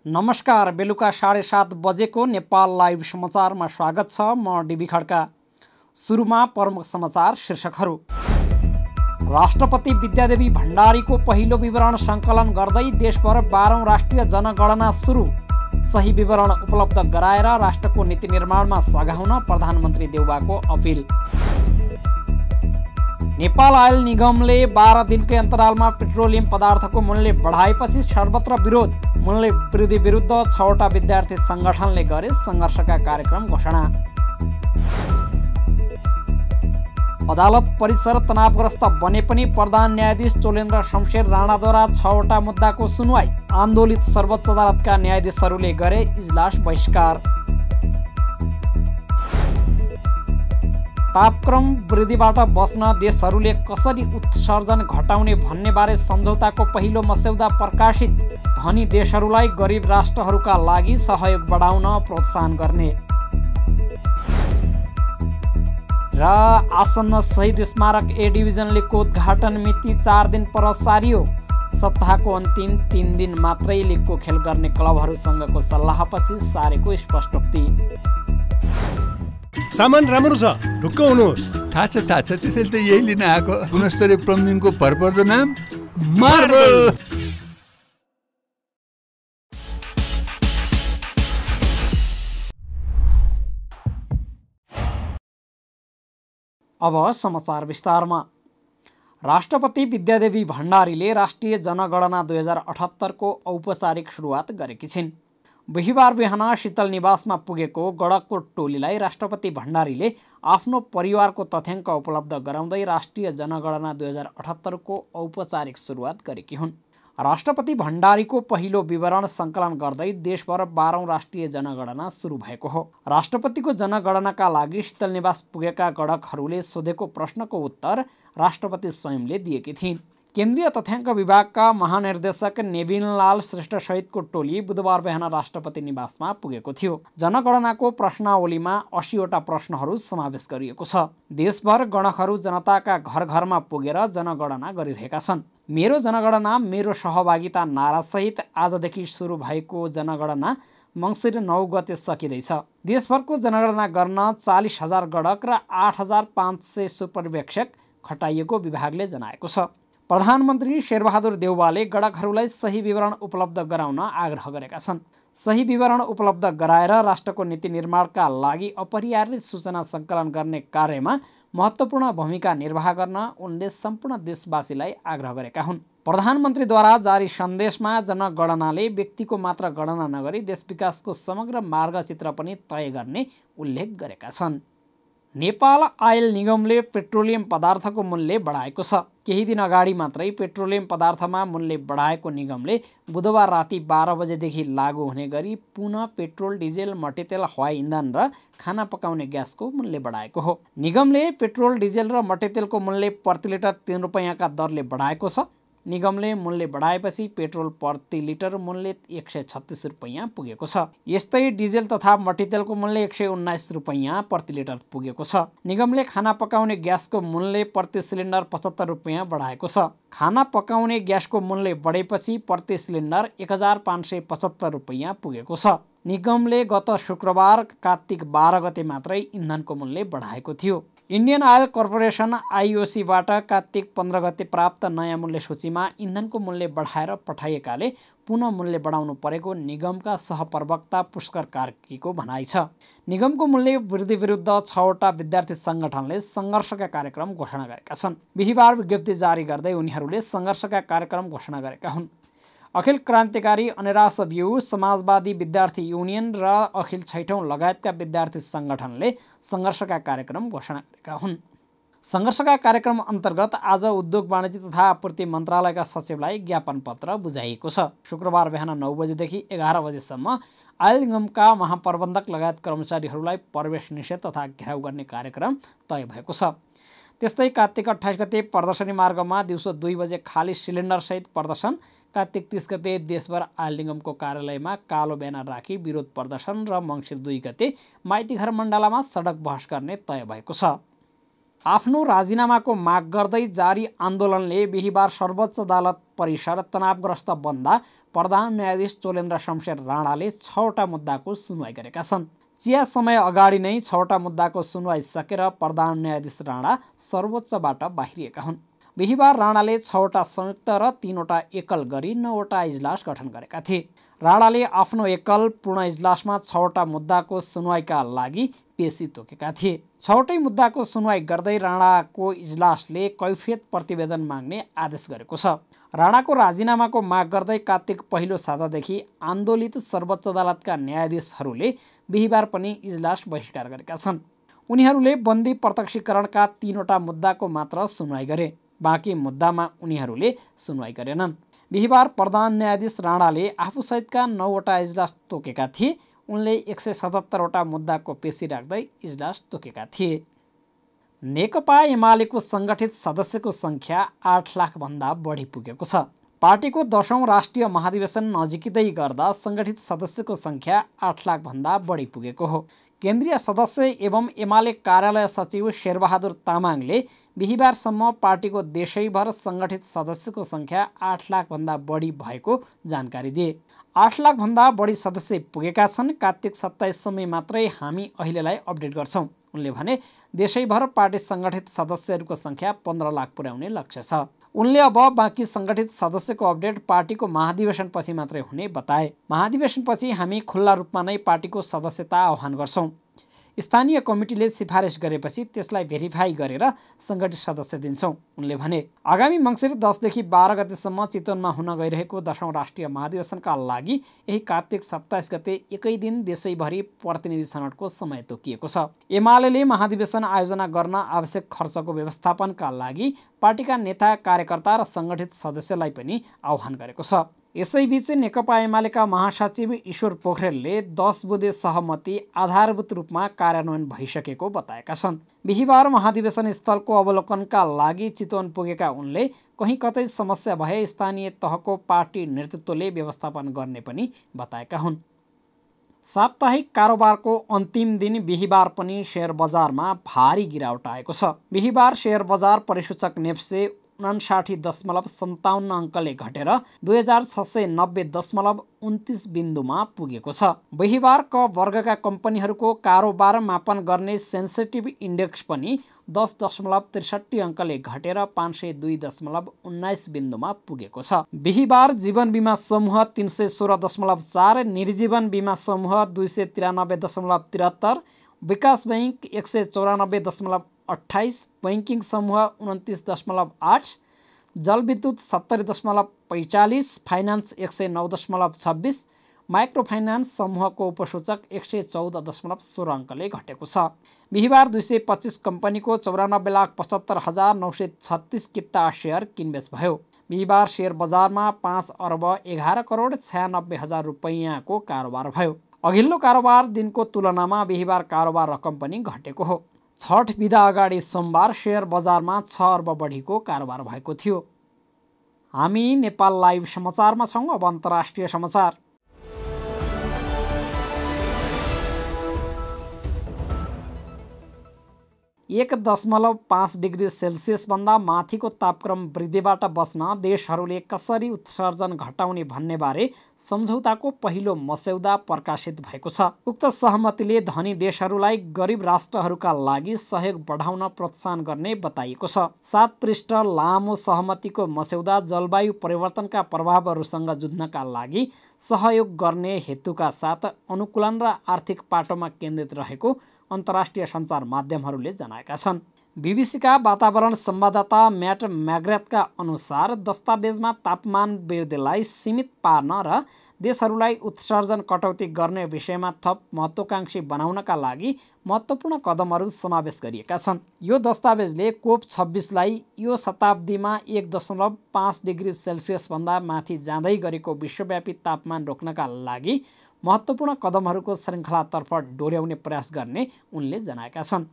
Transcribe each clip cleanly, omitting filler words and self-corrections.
नमस्कार, बेलुका 7:30 बजेको नेपाल लाइभ समाचारमा स्वागत छ। म डिबी खड्का। सुरुमा प्रमुख समाचार शीर्षकहरू। राष्ट्रपति विद्यादेवी भण्डारीको पहिलो विवरण सङ्कलन गर्दै देशभर 12औं राष्ट्रिय जनगणना सुरु। सही विवरण उपलब्ध गराएर राष्ट्रको नीति निर्माणमा सघाउन प्रधानमन्त्री देउबाको अपील। नेपाल आयल निगमले 12 दिनकै अन्तरालमा पेट्रोलियम पदार्थको मूल्य बढाएपछि सर्वत्र विरोध। मूल्य वृद्धि विरुद्ध 6वटा विद्यार्थी सङ्गठनले गरे सङ्घर्षका कार्यक्रम घोषणा। अदालत परिसर तनावग्रस्त बने पनि प्रधान न्यायाधीश चोलेन्द्र शमशेर राणाद्वारा 6वटा मुद्दाको सुनवाई। आन्दोलित सर्वोच्च अदालतका न्यायाधीशहरूले गरे इजलास बहिष्कार। तापक्रम वृद्धिबाट बस्न देशहरूले कसरी उत्सर्जन घटाउने भन्नेबारे सम्झौताको पहिलो मस्यौदा प्रकाशित। धनी देशहरूलाई गरिब राष्ट्रहरूका लागि सहयोग बढाउन प्रोत्साहन गर्ने। र आसन्न शहीद स्मारक ए डिभिजन लिगको उद्घाटन मिति 4 दिन पर सारियो। सप्ताहको अन्तिम 3 दिन मात्रै लिगको खेल गर्ने क्लबहरूसँगको सल्लाहपछि सारेको स्पष्टोक्ति। सामान राम्रो छ, ढुक्क हुनुहोस्। थाहा छ त्यसैले त यही लिन आएको। गुणस्तरीय प्लम्बिङको भरपर्दो नाम मार्बल। अब समाचार विस्तारमा। राष्ट्रपति विद्यादेवी भण्डारीले राष्ट्रिय जनगणना 2078 को औपचारिक सुरुवात गरेकी छिन्। बिहिबार बिहान शीतल निवासमा पुगेको गणकको टोलीलाई राष्ट्रपति भण्डारीले आफ्नो परिवारको तथ्याङ्क उपलब्ध गराउँदै राष्ट्रिय जनगणना 2078 को औपचारिक सुरुवात गरेकी हुन्। राष्ट्रपति भण्डारीको पहिलो विवरण सङ्कलन गर्दै देशभर 12औं राष्ट्रिय जनगणना सुरु भएको हो। राष्ट्रपतिको जनगणनाका लागि शीतल निवास पुगेका गणकहरूले सोधेको प्रश्नको उत्तर राष्ट्रपति स्वयंले दिएकी थिइन्। केन्द्रीय तथ्याङ्क विभागका महानिर्देशक नेविनलाल श्रेष्ठ सहितको टोली बुधबार बिहान राष्ट्रपति निवासमा पुगेको थियो। जनगणनाको प्रश्नावलीमा 80वटा प्रश्नहरू समावेश गरिएको छ। देशभर गणकहरू जनताका घर घरमा पुगेर जनगणना गरिरहेका छन्। मेरो जनगणना मेरो सहभागिता नारासहित आजदेखि सुरु भएको जनगणना मङ्सिर 9 गते सकिँदैछ। देशभरको जनगणना गर्न 40,000 गणक र 8,500 सुपर्यवेक्षक खटाइएको विभागले जनाएको छ। प्रधानमन्त्री शेरबहादुर देउबाले गणकहरूलाई सही विवरण उपलब्ध गराउन आग्रह गरेका छन्। सही विवरण उपलब्ध गराएर राष्ट्रको नीति निर्माणका लागि अपरिहार्य सूचना सङ्कलन गर्ने कार्यमा महत्त्वपूर्ण भूमिका निर्वाह गर्न उनले सम्पूर्ण देशवासीलाई आग्रह गरेका हुन्। प्रधानमन्त्रीद्वारा जारी सन्देशमा जनगणनाले व्यक्तिको मात्र गणना नगरी देश विकासको समग्र मार्गचित्र पनि तय गर्ने उल्लेख गरेका छन्। नेपाल आयल निगमले पेट्रोलियम पदार्थको मूल्य बढाएको छ। केही दिन अगाडि मात्रै पेट्रोलियम पदार्थमा मूल्य बढाएको निगमले बुधबार राति 12 बजेदेखि लागू हुने गरी पुनः पेट्रोल, डिजेल, मट्टीतेल, हवाई इन्धन र खाना पकाउने ग्यासको मूल्य बढाएको हो। निगमले पेट्रोल, डिजेल र मट्टीतेलको मूल्य प्रति लिटर 3 रुपैयाँका दरले बढाएको छ। निगमले मूल्य बढाएपछि पेट्रोल प्रति लिटर मूल्य 136 रुपैयाँ पुगेको छ। यस्तै डिजेल तथा मट्टीतेलको मूल्य 119 रुपैयाँ प्रति लिटर पुगेको छ। निगमले खाना पकाउने ग्यासको मूल्य प्रति सिलिन्डर 75 रुपैयाँ बढाएको छ। खाना पकाउने ग्यासको मूल्य बढेपछि प्रति सिलिन्डर 1575 रुपैयाँ पुगेको छ। निगमले गत शुक्रबार कार्तिक 12 गते मात्रै इन्धनको मूल्य बढाएको थियो। इन्डियन आयल कर्पोरेसन आइओसीबाट कार्तिक 15 गते प्राप्त नयाँ मूल्य सूचीमा इन्धनको मूल्य बढाएर पठाइएकाले पुनः मूल्य बढाउनु परेको निगमका सहप्रवक्ता पुष्कर कार्कीको भनाइ छ। निगमको मूल्य वृद्धि विरुद्ध 6वटा विद्यार्थी सङ्गठनले सङ्घर्षका कार्यक्रम घोषणा गरेका छन्। बिहिबार विज्ञप्ति जारी गर्दै उनीहरूले सङ्घर्षका कार्यक्रम घोषणा गरेका हुन्। अखिल क्रान्तिकारी अनिराश व्यू, समाजवादी विद्यार्थी युनियन र अखिल छैठौँ लगायतका विद्यार्थी सङ्गठनले सङ्घर्षका कार्यक्रम घोषणा गरेका हुन्। सङ्घर्षका कार्यक्रम अन्तर्गत आज उद्योग वाणिज्य तथा आपूर्ति मन्त्रालयका सचिवलाई ज्ञापन पत्र बुझाइएको छ। शुक्रबार बिहान 9 बजेदेखि 11 बजेसम्म आयल निगमका महाप्रबन्धक लगायत कर्मचारीहरूलाई प्रवेश निषेध तथा घेराउ गर्ने कार्यक्रम तय भएको छ। त्यस्तै कार्तिक 28 गते प्रदर्शनी मार्गमा दिउँसो 2 बजे खाली सिलिन्डरसहित प्रदर्शन। कार्तिक 30 गते देशभर आयल निगमको कार्यालयमा कालो ब्यानर राखी विरोध प्रदर्शन र मङ्सिर 2 गते माइतीघर मण्डलामा सडक बहस गर्ने तय भएको छ। आफ्नो राजीनामाको माग गर्दै जारी आन्दोलनले बिहिबार सर्वोच्च अदालत परिसर तनावग्रस्त बन्दा प्रधान न्यायाधीश चोलेन्द्र शमशेर राणाले 6वटा मुद्दाको सुनवाई गरेका छन्। चिया समय अगाडि नै 6वटा मुद्दाको सुनवाई सकेर प्रधान न्यायाधीश राणा सर्वोच्चबाट बाहिरिएका हुन्। बिहिबार राणाले 6वटा संयुक्त र 3वटा एकल गरी 9वटा इजलास गठन गरेका थिए। राणाले आफ्नो एकल पूर्ण इजलासमा 6वटा मुद्दाको सुनवाईका लागि पेशी तोकेका थिए। 6वटै मुद्दाको सुनवाई गर्दै राणाको इजलासले कैफियत प्रतिवेदन माग्ने आदेश गरेको छ। राणाको राजीनामाको माग गर्दै कार्तिक पहिलो सातादेखि आन्दोलित सर्वोच्च अदालतका न्यायाधीशहरूले बिहिबार पनि इजलास बहिष्कार गरेका छन्। उनीहरूले बन्दी प्रत्यक्षीकरणका 3वटा मुद्दाको मात्र सुनवाई गरे। बाँकी मुद्दामा उनीहरूले सुनवाई गरेनन्। बिहिबार प्रधान न्यायाधीश राणाले आफूसहितका 9वटा इजलास तोकेका थिए। उनले 177वटा मुद्दाको पेशी राख्दै इजलास तोकेका थिए। नेकपा एमालेको सङ्गठित सदस्यको सङ्ख्या 8 लाखभन्दा बढी पुगेको छ। पार्टीको 10औं राष्ट्रिय महाधिवेशन नजिकै गर्दा सङ्गठित सदस्यको सङ्ख्या 8 लाखभन्दा बढी पुगेको हो। केन्द्रीय सदस्य एवं एमाले कार्यालय सचिव शेरबहादुर तामाङले बिहिबारसम्म पार्टीको देशैभर सङ्गठित सदस्यको सङ्ख्या 8 लाखभन्दा बढी भएको जानकारी दिए। 8 लाखभन्दा बढी सदस्य पुगेका छन्। कार्तिक 27 मात्रै हामी अहिलेलाई अपडेट गर्छौँ। उनले भने देशैभर पार्टी सङ्गठित सदस्यहरूको सङ्ख्या 15 लाख पुर्याउने लक्ष्य छ। उनले अब बाँकी सङ्गठित सदस्यको अपडेट पार्टीको महाधिवेशनपछि मात्रै हुने बताए। महाधिवेशनपछि हामी खुल्ला रूपमा नै पार्टीको सदस्यता आह्वान गर्छौँ। स्थानीय कमिटीले सिफारिस गरेपछि त्यसलाई भेरिफाई गरेर सङ्गठित सदस्य दिन्छौँ। उनले भने आगामी मङ्सिर 10 देखि 12 गतेसम्म चितवनमा हुन गइरहेको 10औं राष्ट्रिय महाधिवेशनका लागि यही कार्तिक 27 गते एकै दिन देशैभरि प्रतिनिधि छनौटको समय तोकिएको छ। एमाले महाधिवेशन आयोजना गर्न आवश्यक खर्चको व्यवस्थापनका लागि पार्टीका नेता कार्यकर्ता र सङ्गठित सदस्यलाई पनि आह्वान गरेको छ। यसैबीच नेकपा एमालेका महासचिव ईश्वर पोखरेलले 10 बुँदे सहमति आधारभूत रूपमा कार्यान्वयन भइसकेको बताएका छन्। बिहिबार महाधिवेशन स्थलको अवलोकनका लागि चितवन पुगेका उनले कहीँ कतै समस्या भए स्थानीय तहको पार्टी नेतृत्वले व्यवस्थापन गर्ने पनि बताएका हुन्। साप्ताहिक कारोबारको अन्तिम दिन बिहिबार पनि सेयर बजारमा भारी गिरावट आएको छ। बिहिबार सेयर बजार परिसूचक नेप्से 59.57 अङ्कले घटेर 2690.29 बिन्दुमा पुगेको छ। बिहिबार क वर्गका कम्पनीहरूको कारोबार मापन गर्ने सेन्सिटिभ इन्डेक्स पनि 10.63 अङ्कले घटेर 502.19 बिन्दुमा पुगेको छ। बिहिबार जीवन बिमा समूह 316.4, निर्जीवन बिमा समूह 293.73, विकास बैङ्क 194.28, बैङ्किङ समूह 29.8, जलविद्युत 70.45, फाइनान्स 109.26, माइक्रो फाइनान्स समूहको उपसूचक 114.16 अङ्कले घटेको छ। बिहिबार 225 कम्पनीको 94,75,936 किता सेयर किनबेच भयो। बिहिबार सेयर बजारमा 5,11,96,00,000 रुपैयाँको कारोबार भयो। अघिल्लो कारोबार दिनको तुलनामा बिहिबार कारोबार रकम पनि घटेको हो। छठ बिदा अगाडि सोमबार सेयर बजारमा 6 अर्ब बढीको कारोबार भएको थियो। हामी नेपाल लाइभ समाचारमा छौँ। अब अन्तर्राष्ट्रिय समाचार। एक 1.5 डिग्री सेल्सियसभन्दा माथिको तापक्रम वृद्धिबाट बच्न देशहरूले कसरी उत्सर्जन घटाउने भन्ने बारे सम्झौताको पहिलो मस्यौदा प्रकाशित भएको छ। उक्त सहमतिले धनी देशहरूलाई गरिब राष्ट्रहरूका लागि सहयोग बढाउन प्रोत्साहन गर्ने बताइएको छ। 7 पृष्ठ लामो सहमतिको मस्यौदा जलवायु परिवर्तनका प्रभावहरूसँग जुझ्नका लागि सहयोग गर्ने हेतुका साथ अनुकूलन र आर्थिक पाटोमा केन्द्रित रहेको अन्तर्राष्ट्रिय सञ्चार माध्यमहरूले जनाएका छन्। बीबीसीका वातावरण संवाददाता म्याट म्याग्रेथका अनुसार दस्तावेजमा तापमान वृद्धिलाई सीमित पार्न र देशहरूलाई उत्सर्जन कटौती गर्ने विषयमा थप महत्त्वाकांक्षी बनाउनका लागि महत्त्वपूर्ण कदमहरू समावेश गरिएका छन्। यो दस्तावेजले COP26लाई यो शताब्दीमा 1.5 डिग्री सेल्सियसभन्दा माथि जाँदै गरेको विश्वव्यापी तापमान रोक्नका लागि महत्त्वपूर्ण कदमहरूको श्रृङ्खलातर्फ डोर्याउने प्रयास गर्ने उनले जनाएका छन्।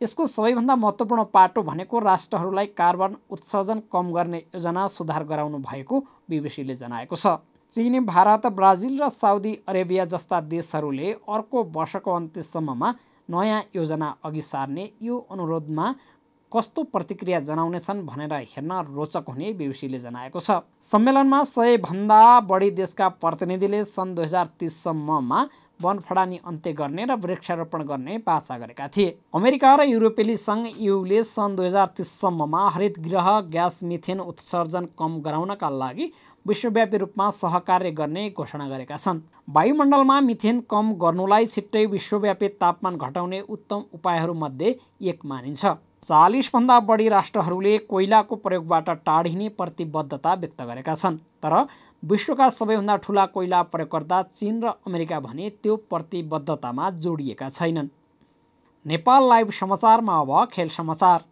यसको सबैभन्दा महत्त्वपूर्ण पाटो भनेको राष्ट्रहरूलाई कार्बन उत्सर्जन कम गर्ने योजना सुधार गराउनु भएको बीबीसीले जनाएको छ। चीन, भारत, ब्राजिल र साउदी अरेबिया जस्ता देशहरूले अर्को वर्षको अन्त्यसम्ममा नयाँ योजना अघि सार्ने यो अनुरोधमा कस्तो प्रतिक्रिया जनाउनेछन् भनेर हेर्न रोचक हुने बीबीसीले जनाएको छ। सम्मेलनमा 100 भन्दा बढी देशका प्रतिनिधिले सन् 2030 सम्ममा वन फडानी अन्त्य गर्ने र वृक्षारोपण गर्ने बाचा गरेका थिए। अमेरिका र युरोपेली सङ्घ EUले सन् 2030 सम्ममा हरित गृह ग्यास मिथेन उत्सर्जन कम गराउनका लागि विश्वव्यापी रूपमा सहकार्य गर्ने घोषणा गरेका छन्। वायुमण्डलमा मिथेन कम गर्नुलाई छिट्टै विश्वव्यापी तापमान घटाउने उत्तम उपायहरूमध्ये एक मानिन्छ। 40 भन्दा बढी राष्ट्रहरूले कोइलाको प्रयोगबाट टाढिने प्रतिबद्धता व्यक्त गरेका छन्। तर विश्वका सबैभन्दा ठुला कोइला प्रयोगकर्ता चीन र अमेरिका भने त्यो प्रतिबद्धतामा जोडिएका छैनन्। नेपाल लाइभ समाचारमा अब खेल समाचार।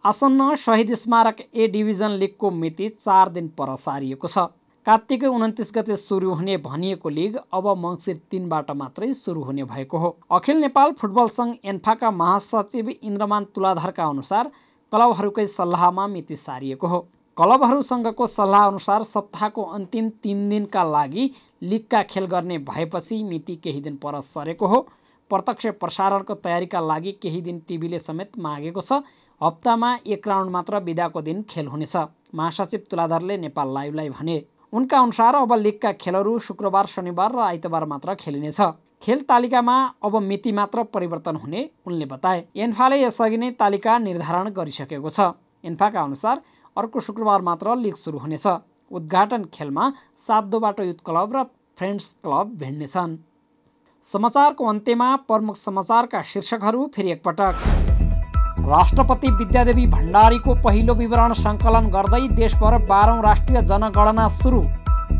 आसन्न शहीद स्मारक ए डिभिजन लिगको मिति 4 दिन पर सारिएको छ। कार्तिक 29 गते सुरु हुने भनिएको लिग अब मङ्सिर 3बाट मात्रै सुरु हुने भएको हो। अखिल नेपाल फुटबल सङ्घ एन्फाका महासचिव इन्द्रमान तुलाधरका अनुसार क्लबहरूकै सल्लाहमा मिति सारिएको हो। क्लबहरूसँगको सल्लाह अनुसार सप्ताहको अन्तिम 3 दिनका लागि लिगका खेल गर्ने भएपछि मिति केही दिन पर सरेको हो। प्रत्यक्ष प्रसारणको तयारीका लागि केही दिन टिभीले समेत मागेको छ। हप्तामा 1 राउन्ड मात्र बिदाको दिन खेल हुनेछ। महासचिव तुलाधरले नेपाल लाइभलाई भने। उनका अनुसार अब लिगका खेलहरू शुक्रबार, शनिबार र आइतबार मात्र खेलिनेछ। खेल तालिकामा अब मिति मात्र परिवर्तन हुने उनले बताए। एन्फाले यसअघि नै तालिका निर्धारण गरिसकेको छ। एन्फाका अनुसार अर्को शुक्रबार मात्र लिग सुरु हुनेछ। उद्घाटन खेलमा 7 दोबाट युथ क्लब र फ्रेन्ड्स क्लब भिड्नेछन्। समाचारको अन्त्यमा प्रमुख समाचारका शीर्षकहरू फेरि एकपटक। राष्ट्रपति विद्यादेवी भण्डारीको पहिलो विवरण सङ्कलन गर्दै देशभर 12औं राष्ट्रिय जनगणना सुरु।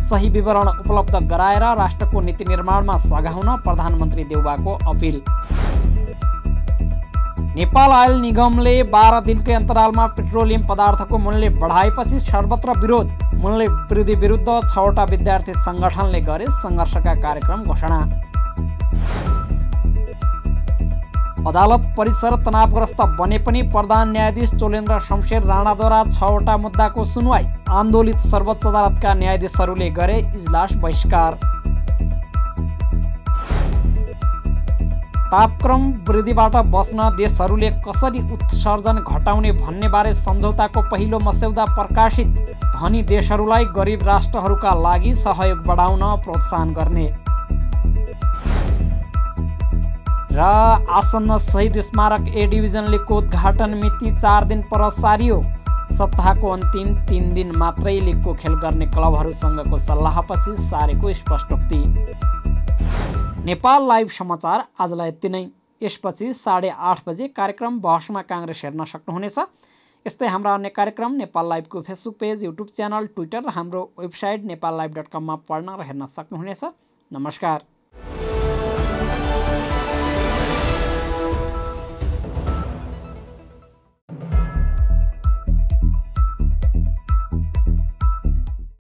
सही विवरण उपलब्ध गराएर राष्ट्रको नीति निर्माणमा सघाउन प्रधानमन्त्री देउबाको अपिल। नेपाल आयल निगमले 12 दिनकै अन्तरालमा पेट्रोलियम पदार्थको मूल्य बढाएपछि सर्वत्र विरोध। मूल्य वृद्धि विरुद्ध 6वटा विद्यार्थी सङ्गठनले गरे सङ्घर्षका कार्यक्रम घोषणा। अदालत परिसर तनावग्रस्त बने पनि प्रधान न्यायाधीश चोलेन्द्र शमशेर राणाद्वारा 6वटा मुद्दाको सुनवाई। आन्दोलित सर्वोच्च अदालतका न्यायाधीशहरूले गरे इजलास बहिष्कार। तापक्रम वृद्धिबाट बस्न देशहरूले कसरी उत्सर्जन घटाउने भन्नेबारे सम्झौताको पहिलो मस्यौदा प्रकाशित। धनी देशहरूलाई गरिब राष्ट्रहरूका लागि सहयोग बढाउन प्रोत्साहन गर्ने। र आसन्न शहीद स्मारक ए डिभिजन लिगको उद्घाटन मिति 4 दिन पर सारियो। सप्ताहको अन्तिम 3 दिन मात्रै लिगको खेल गर्ने क्लबहरूसँगको सल्लाहपछि सारेको स्पष्टोक्ति। नेपाल लाइभ समाचार आजलाई यति नै। यसपछि 8:30 बजे कार्यक्रम बहसमा काङ्ग्रेस हेर्न सक्नुहुनेछ। यस्तै हाम्रा अन्य कार्यक्रम नेपाल लाइभको Facebook page, YouTube channel, Twitter र हाम्रो वेबसाइट नेपाललाइभ.com मा पढ्न र हेर्न सक्नुहुनेछ। नमस्कार।